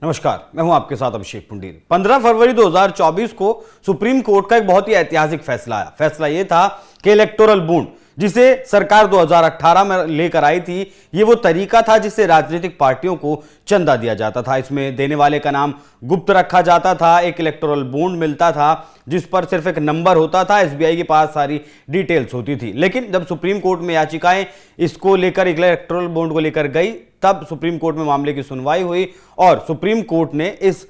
नमस्कार, मैं हूं आपके साथ अभिषेक पुंडीर। 15 फरवरी 2024 को सुप्रीम कोर्ट का एक बहुत ही ऐतिहासिक फैसला आया। फैसला यह था कि इलेक्टोरल बॉन्ड जिसे सरकार 2018 में लेकर आई थी, ये वो तरीका था जिससे राजनीतिक पार्टियों को चंदा दिया जाता था। इसमें देने वाले का नाम गुप्त रखा जाता था, एक इलेक्टोरल बॉन्ड मिलता था जिस पर सिर्फ एक नंबर होता था, एसबीआई के पास सारी डिटेल्स होती थी। लेकिन जब सुप्रीम कोर्ट में याचिकाएं इसको लेकर, इलेक्टोरल बॉन्ड को लेकर गई, तब सुप्रीम कोर्ट में मामले की सुनवाई हुई और सुप्रीम कोर्ट ने इस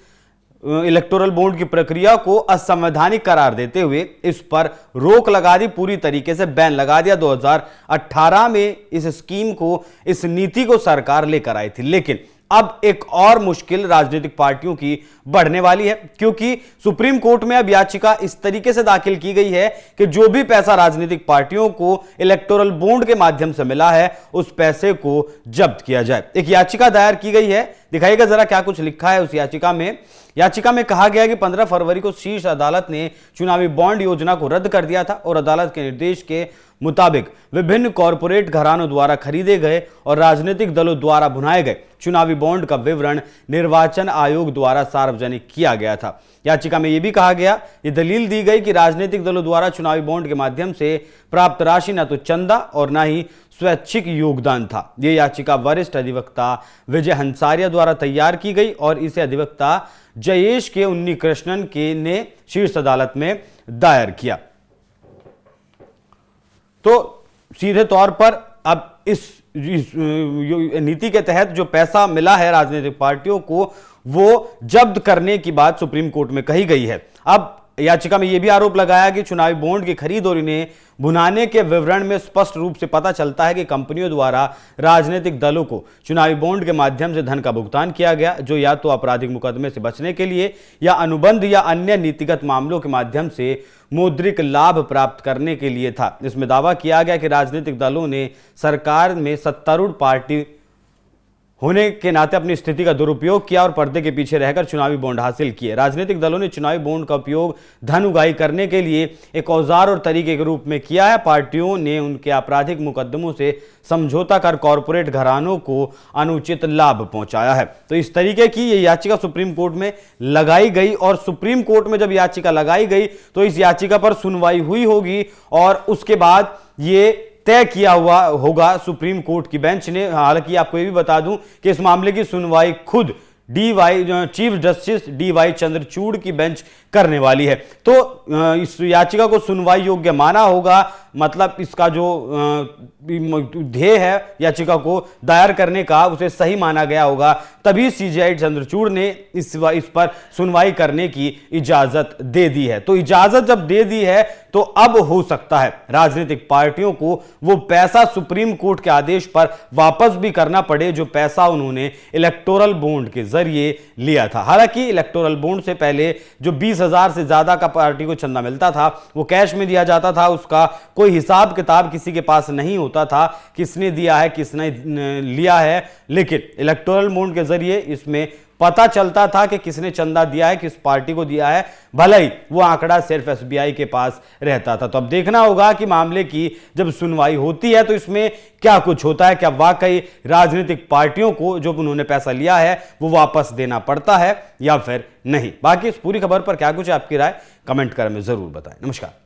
इलेक्टोरल बॉन्ड की प्रक्रिया को असंवैधानिक करार देते हुए इस पर रोक लगा दी, पूरी तरीके से बैन लगा दिया। 2018 में इस स्कीम को, इस नीति को सरकार लेकर आई थी। लेकिन अब एक और मुश्किल राजनीतिक पार्टियों की बढ़ने वाली है, क्योंकि सुप्रीम कोर्ट में अब याचिका इस तरीके से दाखिल की गई है कि जो भी पैसा राजनीतिक पार्टियों को इलेक्टोरल बॉन्ड के माध्यम से मिला है, उस पैसे को जब्त किया जाए। एक याचिका दायर की गई है, दिखाइएगा जरा क्या कुछ लिखा है उस याचिका में। याचिका में कहा गया कि 15 फरवरी को शीर्ष अदालत ने चुनावी बॉन्ड योजना को रद्द कर दिया था और अदालत के निर्देश के मुताबिक विभिन्न कॉरपोरेट घरानों द्वारा खरीदे गए और राजनीतिक दलों द्वारा भुनाए गए चुनावी बॉन्ड का विवरण निर्वाचन आयोग द्वारा सार्वजनिक किया गया था। याचिका में यह भी कहा गया, ये दलील दी गई कि राजनीतिक दलों द्वारा चुनावी बॉन्ड के माध्यम से प्राप्त राशि न तो चंदा और न ही स्वैच्छिक योगदान था। यह याचिका वरिष्ठ अधिवक्ता विजय हंसारिया द्वारा तैयार की गई और इसे अधिवक्ता जयेश के उन्नी कृष्णन के ने शीर्ष अदालत में दायर किया। तो सीधे तौर पर अब इस नीति के तहत जो पैसा मिला है राजनीतिक पार्टियों को, वो जब्त करने की बात सुप्रीम कोर्ट में कही गई है। अब याचिका में यह भी आरोप लगाया कि चुनावी बॉन्ड की खरीद और इन्हें भुनाने के विवरण में स्पष्ट रूप से पता चलता है कि कंपनियों द्वारा राजनीतिक दलों को चुनावी बॉन्ड के माध्यम से धन का भुगतान किया गया, जो या तो आपराधिक मुकदमे से बचने के लिए या अनुबंध या अन्य नीतिगत मामलों के माध्यम से मौद्रिक लाभ प्राप्त करने के लिए था। इसमें दावा किया गया कि राजनीतिक दलों ने सरकार में सत्तारूढ़ पार्टी होने के नाते अपनी स्थिति का दुरुपयोग किया और पर्दे के पीछे रहकर चुनावी बॉन्ड हासिल किए। राजनीतिक दलों ने चुनावी बॉन्ड का उपयोग धन उगाही करने के लिए एक औजार और तरीके के रूप में किया है। पार्टियों ने उनके आपराधिक मुकदमों से समझौता कर कॉरपोरेट घरानों को अनुचित लाभ पहुंचाया है। तो इस तरीके की ये याचिका सुप्रीम कोर्ट में लगाई गई और सुप्रीम कोर्ट में जब याचिका लगाई गई तो इस याचिका पर सुनवाई हुई होगी और उसके बाद ये तय किया हुआ होगा सुप्रीम कोर्ट की बेंच ने। हालांकि आपको ये भी बता दूं कि इस मामले की सुनवाई खुद चीफ जस्टिस डीवाई चंद्रचूड़ की बेंच करने वाली है। तो इस याचिका को सुनवाई योग्य माना होगा, मतलब इसका जो ध्येय है याचिका को दायर करने का, उसे सही माना गया होगा, तभी सीजेआई चंद्रचूड़ ने इस पर सुनवाई करने की इजाजत दे दी है। तो इजाजत जब दे दी है तो अब हो सकता है राजनीतिक पार्टियों को वो पैसा सुप्रीम कोर्ट के आदेश पर वापस भी करना पड़े, जो पैसा उन्होंने इलेक्टोरल बॉन्ड के जरिए लिया था। हालांकि इलेक्टोरल बॉन्ड से पहले जो 20,000 से ज्यादा का पार्टी को चंदा मिलता था वो कैश में दिया जाता था, उसका कोई हिसाब किताब किसी के पास नहीं होता था, किसने दिया है किसने लिया है। लेकिन इलेक्टोरल बॉन्ड के जरिए इसमें पता चलता था कि किसने चंदा दिया है, किस पार्टी को दिया है, भले ही वो आंकड़ा सिर्फ एसबीआई के पास रहता था। तो अब देखना होगा कि मामले की जब सुनवाई होती है तो इसमें क्या कुछ होता है, क्या वाकई राजनीतिक पार्टियों को जो उन्होंने पैसा लिया है वो वापस देना पड़ता है या फिर नहीं। बाकी इस पूरी खबर पर क्या कुछ है आपकी राय कमेंट कर में जरूर बताएं। नमस्कार।